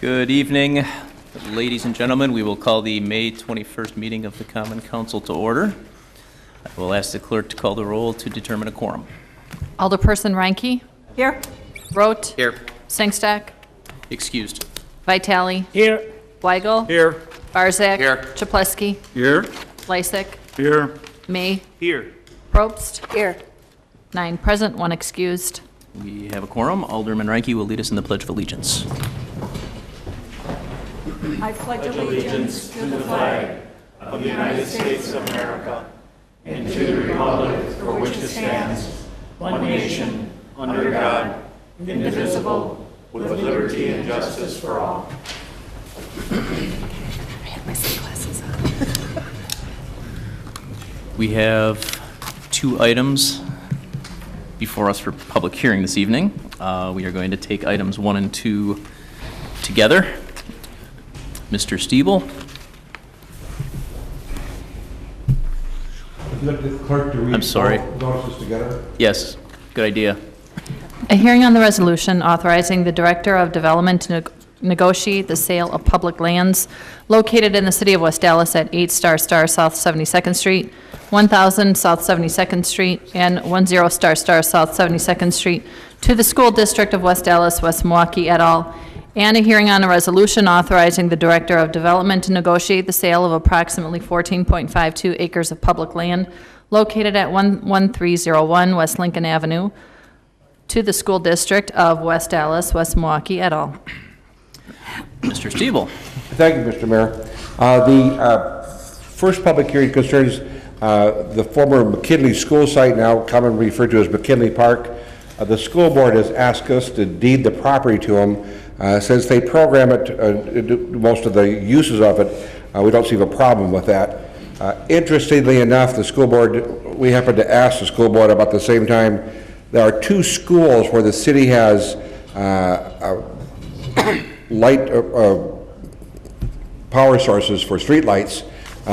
Good evening, ladies and gentlemen. We will call the May 21st meeting of the Common Council to order. I will ask the clerk to call the roll to determine a quorum. Alderperson Reinke. Here. Rote. Here. Sengstack. Excused. Vitale. Here. Weigel. Here. Barzak. Here. Chapletsky. Here. Lysick. Here. May. Here. Probst. Here. 9 present, 1 excused. We have a quorum. Alderman Reinke will lead us in the Pledge of Allegiance. I pledge allegiance to the flag of the United States of America and to the republic for which it stands, one nation, under God, indivisible, with liberty and justice for all. We have 2 items before us for public hearing this evening. We are going to take items 1 and 2 together. Mr. Stiebel. Clerk, do we I'm sorry. notices together? Yes, good idea. A hearing on the resolution authorizing the Director of Development to negotiate the sale of public lands located in the city of West Dallas at 8 Star South 72nd Street, 1000 South 72nd Street, and 10 Star South 72nd Street to the School District of West Dallas, West Milwaukee et al., and a hearing on a resolution authorizing the Director of Development to negotiate the sale of approximately 14.52 acres of public land located at 11301 West Lincoln Avenue to the School District of West Dallas, West Milwaukee et al. Mr. Stiebel. Thank you, Mr. Mayor. The first public hearing concerns the former McKinley School site, now commonly referred to as McKinley Park. The school board has asked us to deed the property to them. Since they program it, most of the uses of it, we don't see a problem with that. Interestingly enough, the school board, we happened to ask the school board about the same time, there are 2 schools where the city has light power sources for street lights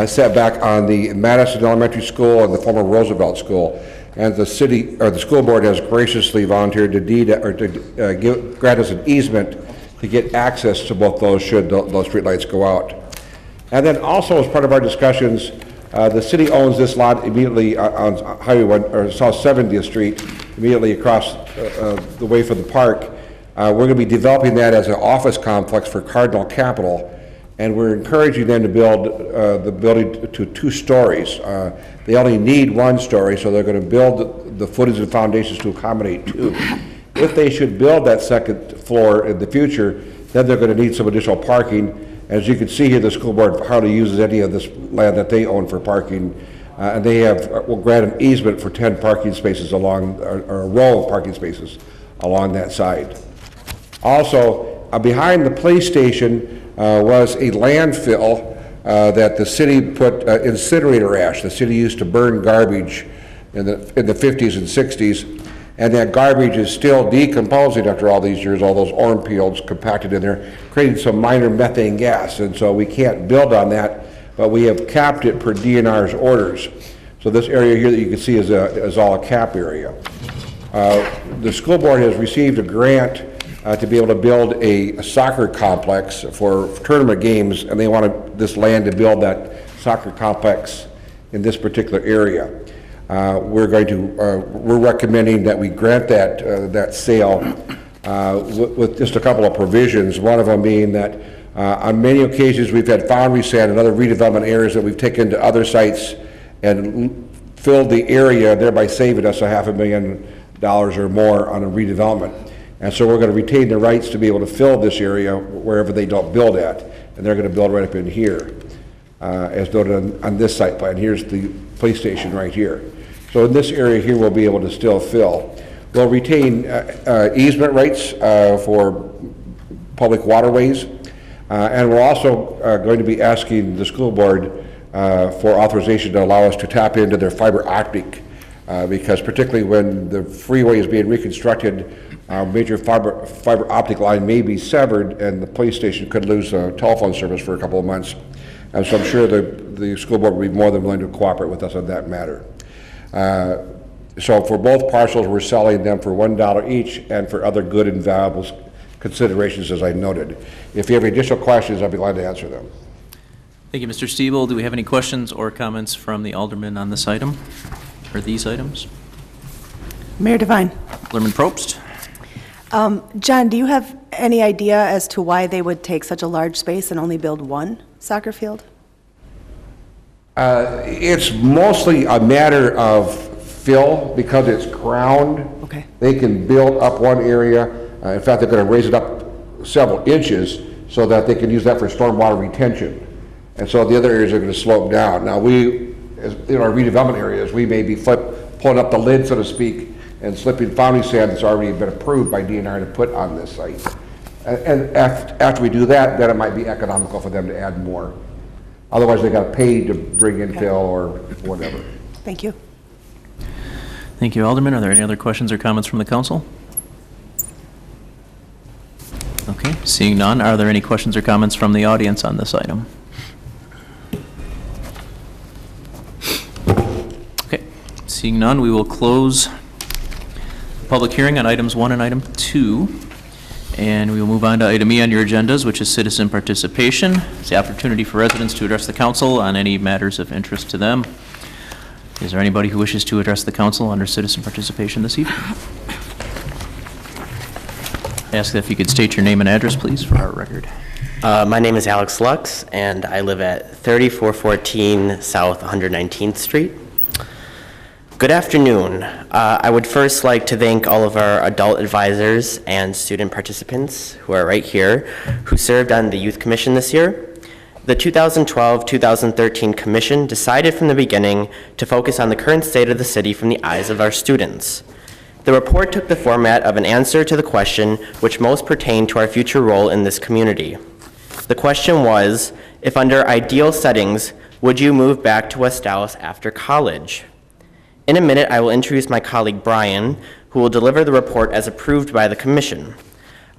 set back on the Madison Elementary School and the former Roosevelt School. And the city, or the school board, has graciously volunteered to deed or to grant us an easement to get access to both those should those street lights go out. And then also, as part of our discussions, the city owns this lot immediately on Highway 1 or South 70th Street, immediately across the way from the park. We're going to be developing that as an office complex for Cardinal Capital, and we're encouraging them to build the building to 2 stories. They only need 1 story, so they're going to build the footings and foundations to accommodate 2. If they should build that 2nd floor in the future, then they're going to need some additional parking. As you can see here, the school board hardly uses any of this land that they own for parking, and they will grant an easement for 10 parking spaces along, or a row of parking spaces along that side. Also, behind the police station was a landfill that the city put incinerator ash. The city used to burn garbage in the 50s and 60s, and that garbage is still decomposing after all these years, all those orange peels compacted in there, creating some minor methane gas, and so we can't build on that, but we have capped it per DNR's orders. So this area here that you can see is all a cap area. The school board has received a grant to be able to build a soccer complex for tournament games, and they wanted this land to build that soccer complex in this particular area. We're recommending that we grant that sale with just a couple of provisions. One of them being that on many occasions we've had foundry sand and other redevelopment areas that we've taken to other sites and filled the area, thereby saving us $500,000 or more on a redevelopment. And so we're going to retain the rights to be able to fill this area wherever they don't build at. And they're going to build right up in here, as noted on this site plan. Here's the police station right here. So in this area here, we'll be able to still fill. We'll retain easement rights for public waterways. And we're also going to be asking the school board for authorization to allow us to tap into their fiber optic, because particularly when the freeway is being reconstructed, major fiber optic line may be severed and the police station could lose telephone service for a couple of months. And so I'm sure the school board will be more than willing to cooperate with us on that matter. So for both parcels, we're selling them for $1 each and for other good and valuable considerations, as I noted. If you have any additional questions, I'd be glad to answer them. Thank you, Mr. Stiebel. Do we have any questions or comments from the aldermen on this item, or these items? Mayor Devine. Alderman Probst? John, do you have any idea as to why they would take such a large space and only build one soccer field? It's mostly a matter of fill because it's crowned. Okay. They can build up one area. In fact, they're going to raise it up several inches so that they can use that for stormwater retention. And so the other areas are going to slope down. Now we, in our redevelopment areas, we may be pulling up the lid, so to speak, and slipping founding sand that's already been approved by DNR to put on this site. And after we do that, then it might be economical for them to add more. Otherwise, they got to pay to bring in fill or whatever. Thank you. Thank you, Alderman. Are there any other questions or comments from the council? Okay, seeing none, are there any questions or comments from the audience on this item? Okay, seeing none, we will close the public hearing on items 1 and item 2. And we will move on to item E on your agendas, which is citizen participation. It's the opportunity for residents to address the council on any matters of interest to them. Is there anybody who wishes to address the council under citizen participation this evening? I ask that if you could state your name and address, please, for our record. My name is Alex Lux, and I live at 3414 South 119th Street. Good afternoon. I would first like to thank all of our adult advisors and student participants who are right here, who served on the Youth Commission this year. The 2012-2013 Commission decided from the beginning to focus on the current state of the city from the eyes of our students. The report took the format of an answer to the question which most pertained to our future role in this community. The question was, if under ideal settings, would you move back to West Dallas after college? In a minute, I will introduce my colleague Brian, who will deliver the report as approved by the Commission.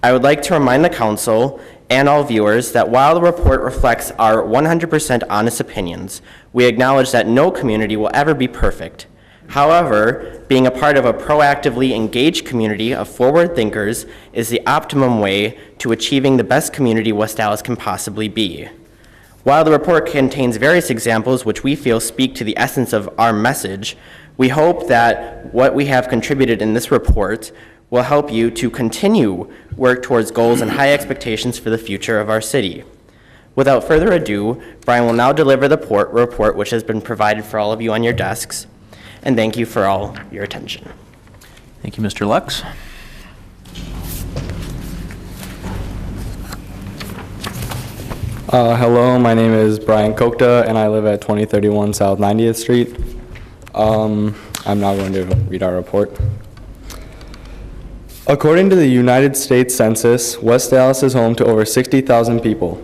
I would like to remind the Council and all viewers that while the report reflects our 100% honest opinions, we acknowledge that no community will ever be perfect. However, being a part of a proactively engaged community of forward thinkers is the optimum way to achieving the best community West Dallas can possibly be. While the report contains various examples which we feel speak to the essence of our message, we hope that what we have contributed in this report will help you to continue work towards goals and high expectations for the future of our city. Without further ado, Brian will now deliver the report which has been provided for all of you on your desks, and thank you for all your attention. Thank you, Mr. Lux. Hello, my name is Brian Kokta, and I live at 2031 South 90th Street. I'm now going to read our report. According to the United States Census, West Dallas is home to over 60,000 people.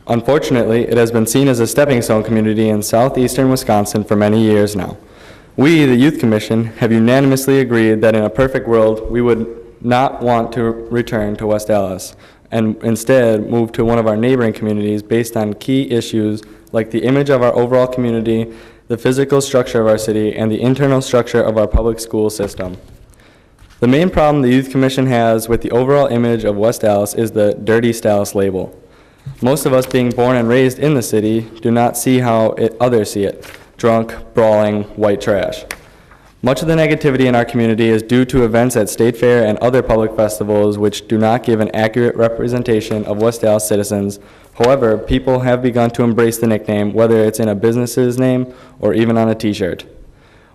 Unfortunately, it has been seen as a stepping stone community in southeastern Wisconsin for many years now. We, the Youth Commission, have unanimously agreed that in a perfect world, we would not want to return to West Dallas and instead move to one of our neighboring communities based on key issues like the image of our overall community, the physical structure of our city, and the internal structure of our public school system. The main problem the Youth Commission has with the overall image of West Dallas is the Dirty Dallas label. Most of us being born and raised in the city do not see how others see it: drunk, brawling, white trash. Much of the negativity in our community is due to events at State Fair and other public festivals which do not give an accurate representation of West Dallas citizens. However, people have begun to embrace the nickname, whether it's in a business's name or even on a t-shirt.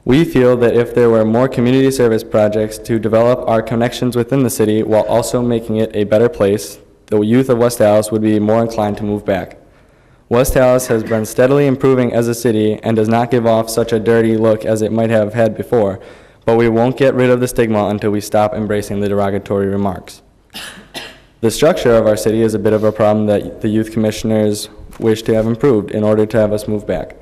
We feel that if there were more community service projects to develop our connections within the city while also making it a better place, the youth of West Dallas would be more inclined to move back. West Dallas has been steadily improving as a city and does not give off such a dirty look as it might have had before, but we won't get rid of the stigma until we stop embracing the derogatory remarks. The structure of our city is a bit of a problem that the youth commissioners wish to have improved in order to have us move back.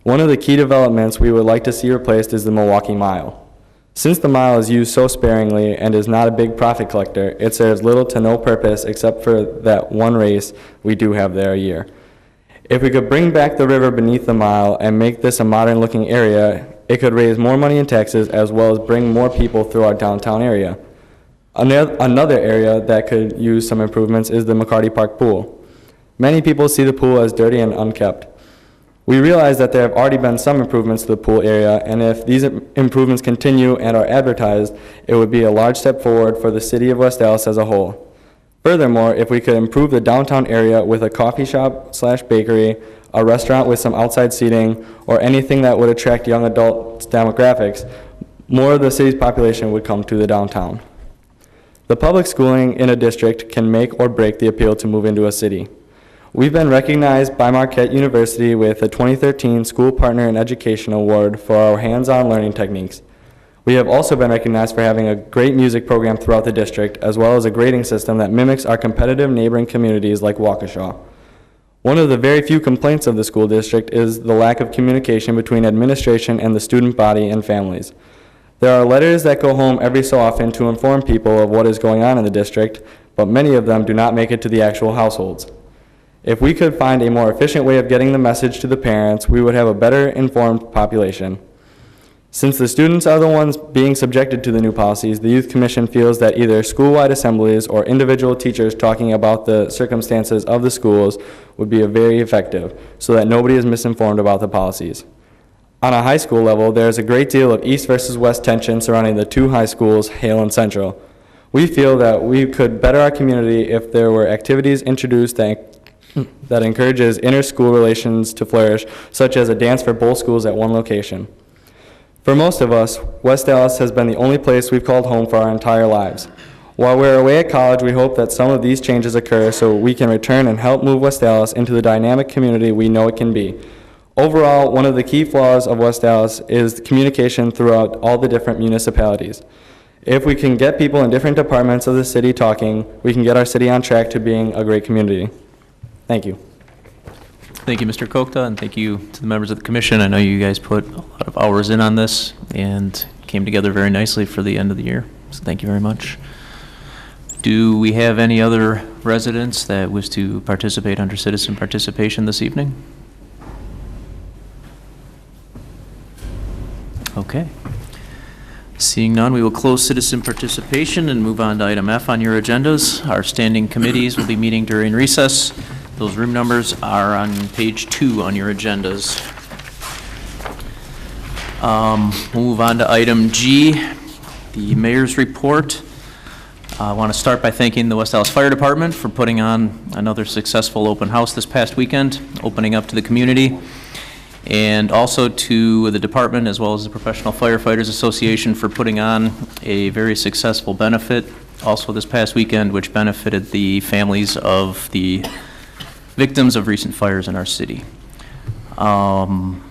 One of the key developments we would like to see replaced is the Milwaukee Mile. Since the mile is used so sparingly and is not a big profit collector, it serves little to no purpose except for that one race we do have there a year. If we could bring back the river beneath the mile and make this a modern looking area, It could raise more money in taxes as well as bring more people through our downtown area. Another area that could use some improvements is the McCarty Park pool. Many people see the pool as dirty and unkept. We realize that there have already been some improvements to the pool area, and if these improvements continue and are advertised, it would be a large step forward for the city of West Dallas as a whole. Furthermore, if we could improve the downtown area with a coffee shop/bakery, a restaurant with some outside seating, or anything that would attract young adult demographics, more of the city's population would come to the downtown. The public schooling in a district can make or break the appeal to move into a city. We've been recognized by Marquette University with the 2013 School Partner in Education Award for our hands-on learning techniques. We have also been recognized for having a great music program throughout the district, as well as a grading system that mimics our competitive neighboring communities like Waukesha. One of the very few complaints of the school district is the lack of communication between administration and the student body and families. There are letters that go home every so often to inform people of what is going on in the district, but many of them do not make it to the actual households. If we could find a more efficient way of getting the message to the parents, we would have a better informed population. Since the students are the ones being subjected to the new policies, the Youth Commission feels that either school-wide assemblies or individual teachers talking about the circumstances of the schools would be very effective, so that nobody is misinformed about the policies. On a high school level, there is a great deal of east versus west tension surrounding the two high schools, Hale and Central. We feel that we could better our community if there were activities introduced that encourages inter-school relations to flourish, such as a dance for both schools at one location. For most of us, West Dallas has been the only place we've called home for our entire lives. While we're away at college, we hope that some of these changes occur so we can return and help move West Dallas into the dynamic community we know it can be. Overall, one of the key flaws of West Dallas is communication throughout all the different municipalities. If we can get people in different departments of the city talking, we can get our city on track to being a great community. Thank you. Thank you, Mr. Kokta, and thank you to the members of the commission. I know you guys put a lot of hours in on this and came together very nicely for the end of the year, so thank you very much. Do we have any other residents that wish to participate under citizen participation this evening? Okay. Seeing none, we will close citizen participation and move on to item F on your agendas. Our standing committees will be meeting during recess. Those room numbers are on page 2 on your agendas. We'll move on to item G, the mayor's report. I want to start by thanking the West Dallas Fire Department for putting on another successful open house this past weekend, opening up to the community, and also to the department as well as the Professional Firefighters Association for putting on a very successful benefit also this past weekend, which benefited the families of the victims of recent fires in our city. I'm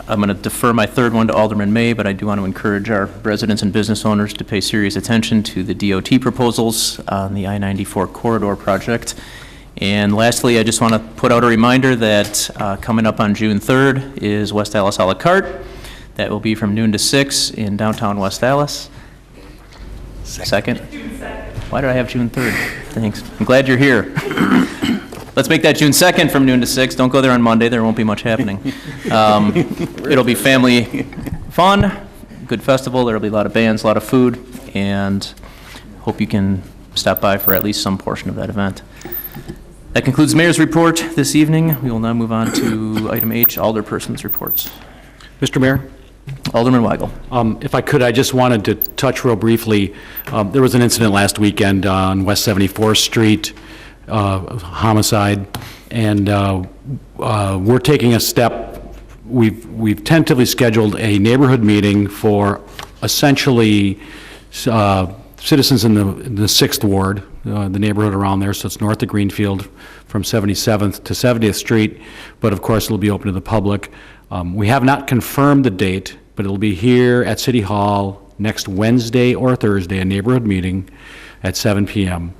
going to defer my third one to Alderman May, but I do want to encourage our residents and business owners to pay serious attention to the DOT proposals on the I-94 corridor project. And lastly, I just want to put out a reminder that coming up on June 3rd is West Dallas a la carte. That will be from noon to 6 in downtown West Dallas. Second? Why did I have June 3rd? Thanks. I'm glad you're here. Let's make that June 2nd from noon to 6. Don't go there on Monday. There won't be much happening. It'll be family fun, good festival. There'll be a lot of bands, a lot of food, and hope you can stop by for at least some portion of that event. That concludes the mayor's report this evening. We will now move on to item H, alderperson's reports. Mr. Mayor? Alderman Weigel. If I could, I just wanted to touch real briefly. There was an incident last weekend on West 74th Street, homicide, and we're taking a step. We've tentatively scheduled a neighborhood meeting for essentially citizens in the 6th Ward, the neighborhood around there, so it's north of Greenfield from 77th to 70th Street, but of course it'll be open to the public. We have not confirmed the date, but it'll be here at City Hall next Wednesday or Thursday, a neighborhood meeting at 7 p.m.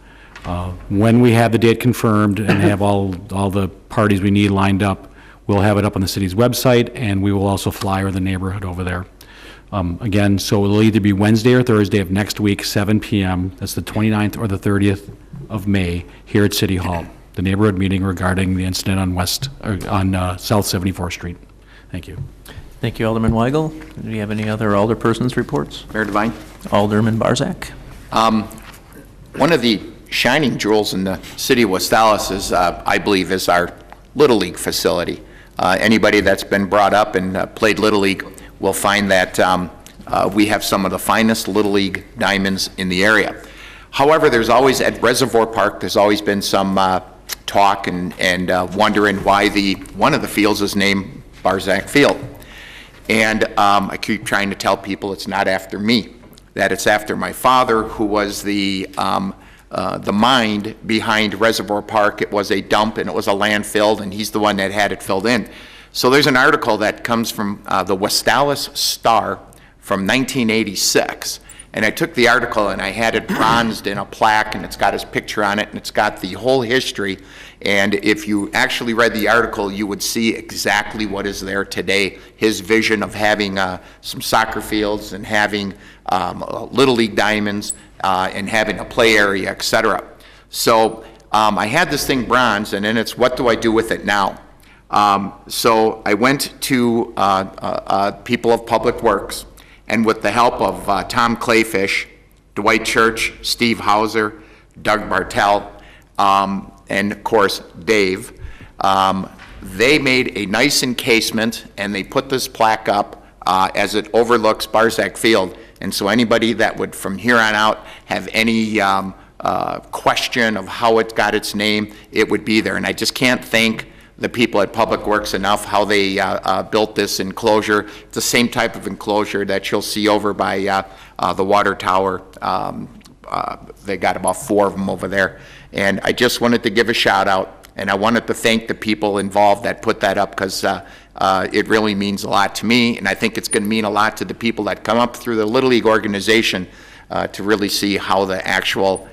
When we have the date confirmed and have all the parties we need lined up, we'll have it up on the city's website, and we will also flyer the neighborhood over there. Again, so it'll either be Wednesday or Thursday of next week, 7 p.m. That's the 29th or the 30th of May here at City Hall, the neighborhood meeting regarding the incident on South 74th Street. Thank you. Thank you, Alderman Weigel. Do you have any other alderpersons' reports? Mayor Devine? Alderman Barzak. One of the shining jewels in the city of West Allis is, I believe, is our Little League facility. Anybody that's been brought up and played Little League will find that we have some of the finest Little League diamonds in the area. However, there's always, at Reservoir Park, there's always been some talk and wondering why one of the fields is named Barzak Field. And I keep trying to tell people it's not after me, that it's after my father, who was the mind behind Reservoir Park. It was a dump and it was a landfill, and he's the one that had it filled in. So there's an article that comes from the West Allis Star from 1986. And I took the article and I had it bronzed in a plaque, and it's got his picture on it, and it's got the whole history. And if you actually read the article, you would see exactly what is there today. His vision of having some soccer fields and having Little League diamonds and having a play area, etc. So I had this thing bronzed, and then it's what do I do with it now? So I went to people of Public Works, and with the help of Tom Clayfish, Dwight Church, Steve Hauser, Doug Bartell, and of course Dave, they made a nice encasement, and they put this plaque up as it overlooks Barzak Field. And so anybody that would from here on out have any question of how it got its name, it would be there. And I just can't thank the people at Public Works enough how they built this enclosure. It's the same type of enclosure that you'll see over by the water tower. They got about 4 of them over there. And I just wanted to give a shout out, and I wanted to thank the people involved that put that up, because it really means a lot to me, and I think it's going to mean a lot to the people that come up through the Little League organization to really see how the actual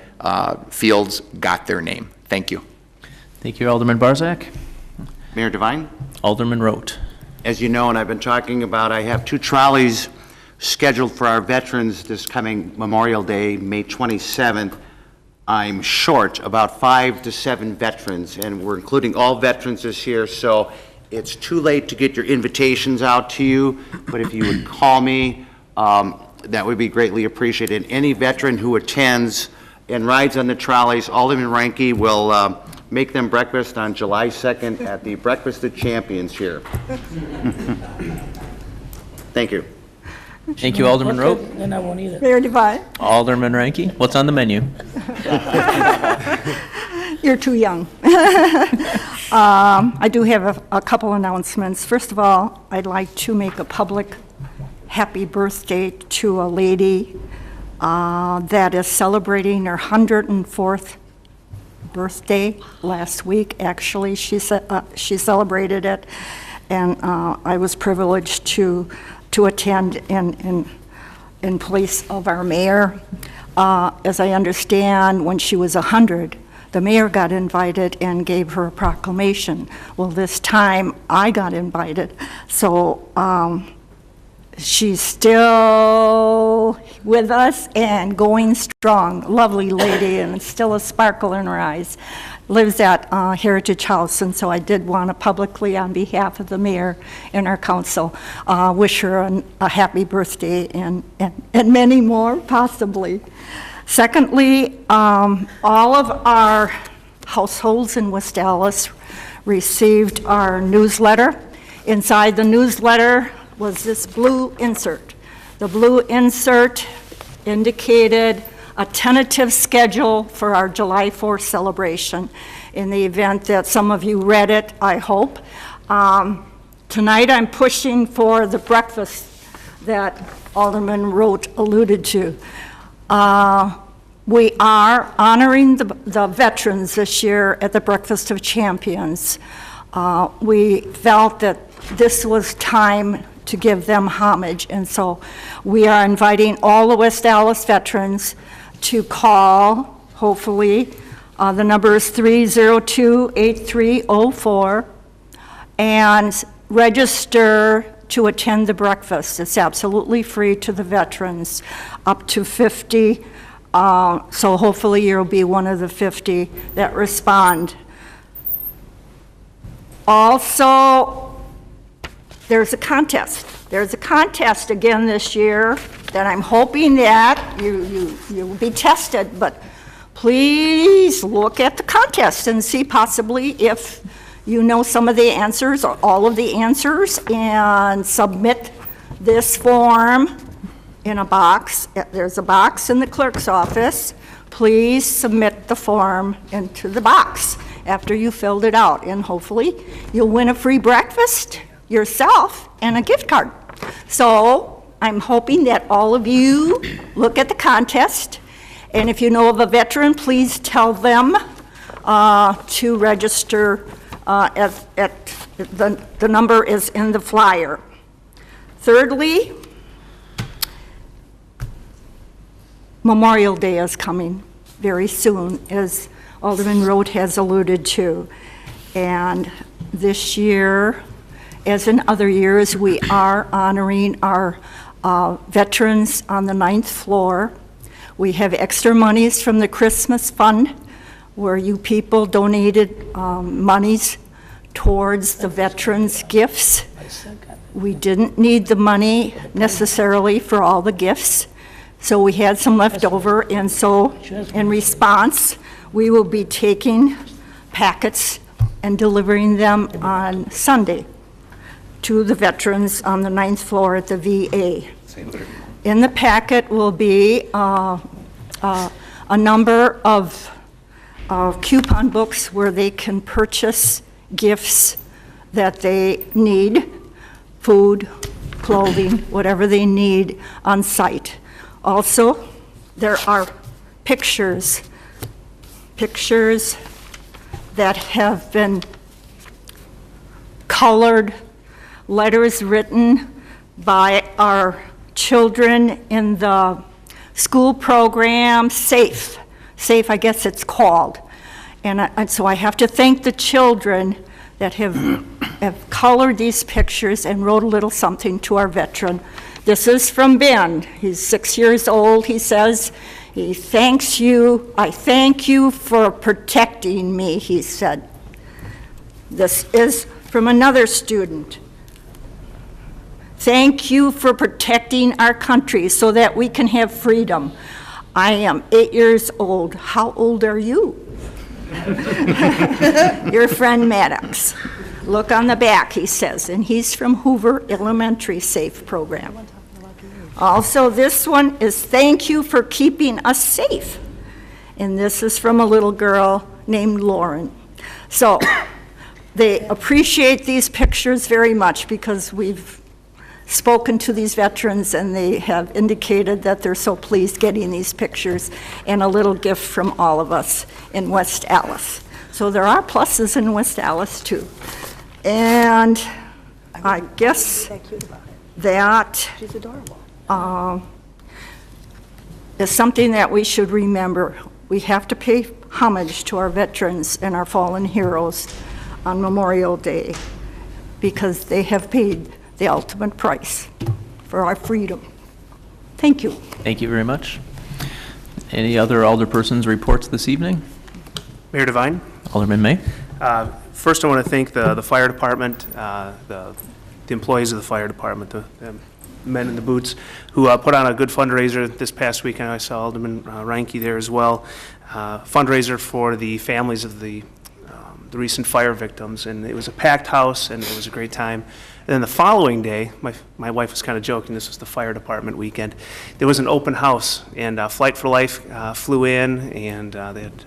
fields got their name. Thank you. Thank you, Alderman Barzak. Mayor Devine? Alderman Rote. As you know, and I've been talking about, I have 2 trolleys scheduled for our veterans this coming Memorial Day, May 27th. I'm short about 5 to 7 veterans, and we're including all veterans this year, so it's too late to get your invitations out to you, but if you would call me, that would be greatly appreciated. Any veteran who attends and rides on the trolleys, Alderman Reinke will make them breakfast on July 2nd at the Breakfast of Champions here. Thank you. Thank you, Alderman Rote. Then I won't eat it. Mayor Devine? Alderman Reinke. What's on the menu? You're too young. I do have a couple announcements. First of all, I'd like to make a public happy birthday to a lady that is celebrating her 104th birthday last week. Actually, she celebrated it, and I was privileged to attend in place of our mayor. As I understand, when she was 100, the mayor got invited and gave her a proclamation. Well, this time I got invited, so she's still with us and going strong. Lovely lady, and still a sparkle in her eyes. Lives at Heritage House, and so I did want to publicly, on behalf of the mayor and our council, wish her a happy birthday and many more, possibly. Secondly, all of our households in West Allis received our newsletter. Inside the newsletter was this blue insert. The blue insert indicated a tentative schedule for our July 4th celebration. In the event that some of you read it, I hope. Tonight I'm pushing for the breakfast that Alderman Rote alluded to. We are honoring the veterans this year at the Breakfast of Champions. We felt that this was time to give them homage, and so we are inviting all the West Allis veterans to call, hopefully. The number is 302-8304, and register to attend the breakfast. It's absolutely free to the veterans, up to 50. So hopefully you'll be one of the 50 that respond. Also, there's a contest. there's a contest again this year that I'm hoping that you'll be tested, but please look at the contest and see possibly if you know some of the answers or all of the answers, and submit this form in a box. There's a box in the clerk's office. Please submit the form into the box after you filled it out, and hopefully you'll win a free breakfast yourself and a gift card. So I'm hoping that all of you look at the contest, and if you know of a veteran, please tell them to register the number is in the flyer. Thirdly, Memorial Day is coming very soon, as Alderman Roth has alluded to. And this year, as in other years, we are honoring our veterans on the 9th floor. We have extra monies from the Christmas Fund, where you people donated monies towards the veterans' gifts. We didn't need the money necessarily for all the gifts, so we had some left over, and so in response, we will be taking packets and delivering them on Sunday to the veterans on the 9th floor at the VA. In the packet will be a number of coupon books where they can purchase gifts that they need, food, clothing, whatever they need on site. Also, there are pictures that have been colored, letters written by our children in the school program, SAFE, I guess it's called. And so I have to thank the children that have colored these pictures and wrote a little something to our veteran. This is from Ben. He's 6 years old. He says, he thanks you. I thank you for protecting me, he said. This is from another student. Thank you for protecting our country so that we can have freedom. I am 8 years old. How old are you? Your friend Maddox. Look on the back, he says, and he's from Hoover Elementary SAFE program. Also, this one is thank you for keeping us safe. And this is from a little girl named Lauren. So they appreciate these pictures very much because we've spoken to these veterans and they have indicated that they're so pleased getting these pictures and a little gift from all of us in West Allis. So there are pluses in West Allis too. And I guess that is something that we should remember. We have to pay homage to our veterans and our fallen heroes on Memorial Day because they have paid the ultimate price for our freedom. Thank you. Thank you very much. Any other alderpersons' reports this evening? Mayor Devine. Alderman May. First, I want to thank the fire department, the employees of the fire department, the men in the boots, who put on a good fundraiser this past weekend. I saw Alderman Reinke there as well. Fundraiser for the families of the recent fire victims, and it was a packed house, and it was a great time. And then the following day, my wife was kind of joking, this was the fire department weekend, there was an open house, and Flight for Life flew in, and they had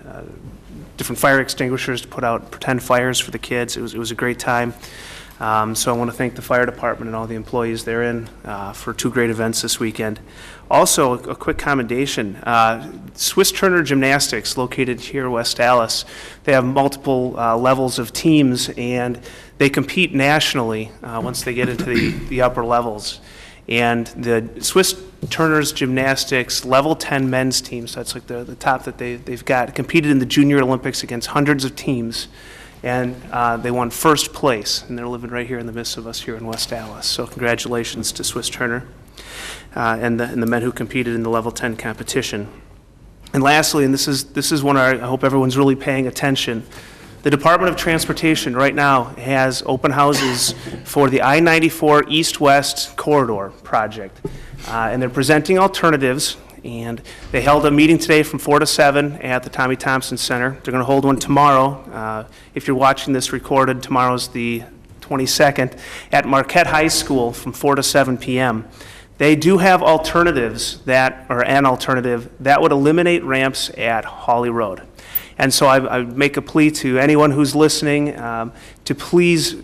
different fire extinguishers to put out pretend fires for the kids. It was a great time. So I want to thank the fire department and all the employees therein for two great events this weekend. Also, a quick commendation. Swiss Turner Gymnastics, located here in West Allis, they have multiple levels of teams, and they compete nationally once they get into the upper levels. And the Swiss Turner's Gymnastics Level 10 men's team, so that's like the top that they've got, competed in the Junior Olympics against hundreds of teams, and they won first place, and they're living right here in the midst of us here in West Allis. So congratulations to Swiss Turner and the men who competed in the Level 10 competition. And lastly, and this is one I hope everyone's really paying attention, The Department of Transportation right now has open houses for the I-94 East-West Corridor project, and they're presenting alternatives. And they held a meeting today from 4 to 7 at the Tommy Thompson Center. They're going to hold one tomorrow. If you're watching this recorded, tomorrow's the 22nd, at Marquette High School from 4 to 7 p.m. They do have alternatives an alternative that would eliminate ramps at Hawley Road. And so I make a plea to anyone who's listening to please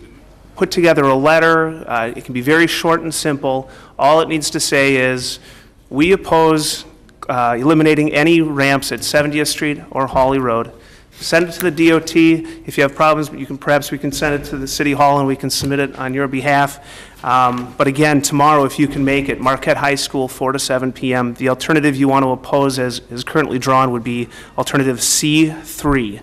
put together a letter. It can be very short and simple. All it needs to say is, we oppose eliminating any ramps at 70th Street or Hawley Road. Send it to the DOT. If you have problems, we can send it to the City Hall and we can submit it on your behalf. But again, tomorrow, if you can make it, Marquette High School, 4 to 7 p.m. The alternative you want to oppose as currently drawn would be alternative C3.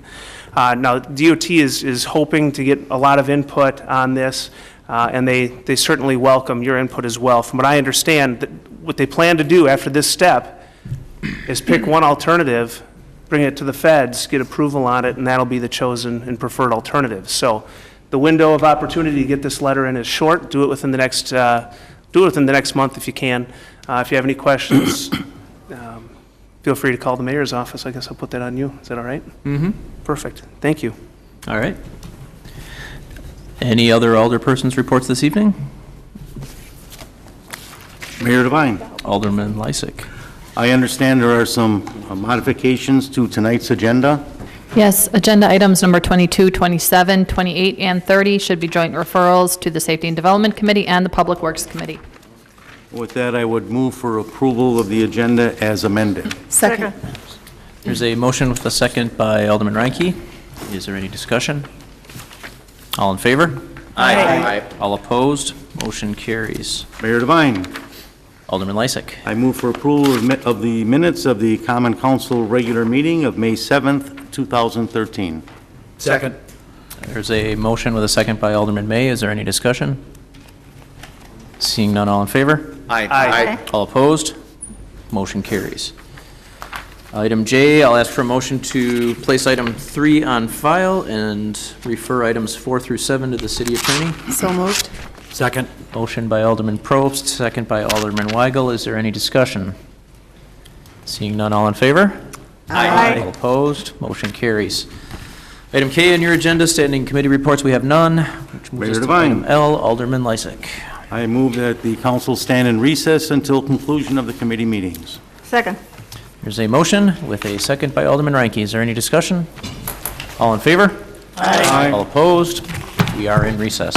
Now, DOT is hoping to get a lot of input on this, and they certainly welcome your input as well. From what I understand, what they plan to do after this step is pick one alternative, bring it to the feds, get approval on it, and that'll be the chosen and preferred alternative. So the window of opportunity to get this letter in is short. Do it within the next month if you can. If you have any questions, feel free to call the mayor's office. I guess I'll put that on you. Is that all right? Mm-hmm. Perfect. Thank you. All right. Any other alderpersons' reports this evening? Mayor Devine. Alderman Lysick. I understand there are some modifications to tonight's agenda. Yes, agenda items number 22, 27, 28, and 30 should be joint referrals to the Safety and Development Committee and the Public Works Committee. With that, I would move for approval of the agenda as amended. Second. There's a motion with a second by Alderman Reinke. Is there any discussion? All in favor? Aye. All opposed? Motion carries. Mayor Devine. Alderman Lysick. I move for approval of the minutes of the Common Council regular meeting of May 7th, 2013. Second. There's a motion with a second by Alderman May. Is there any discussion? Seeing none, all in favor? Aye. All opposed? Motion carries. Item J, I'll ask for a motion to place item 3 on file and refer items 4 through 7 to the city attorney. So moved. Second. Motion by Alderman Probst, second by Alderman Weigel. Is there any discussion? Seeing none, all in favor? Aye. All opposed? Motion carries. Item K on your agenda, standing committee reports, we have none. Which moves Mayor us to Devine. item L, Alderman Lysick. I move that the council stand in recess until conclusion of the committee meetings. Second. There's a motion with a second by Alderman Reinke. Is there any discussion? All in favor? Aye. All opposed? We are in recess.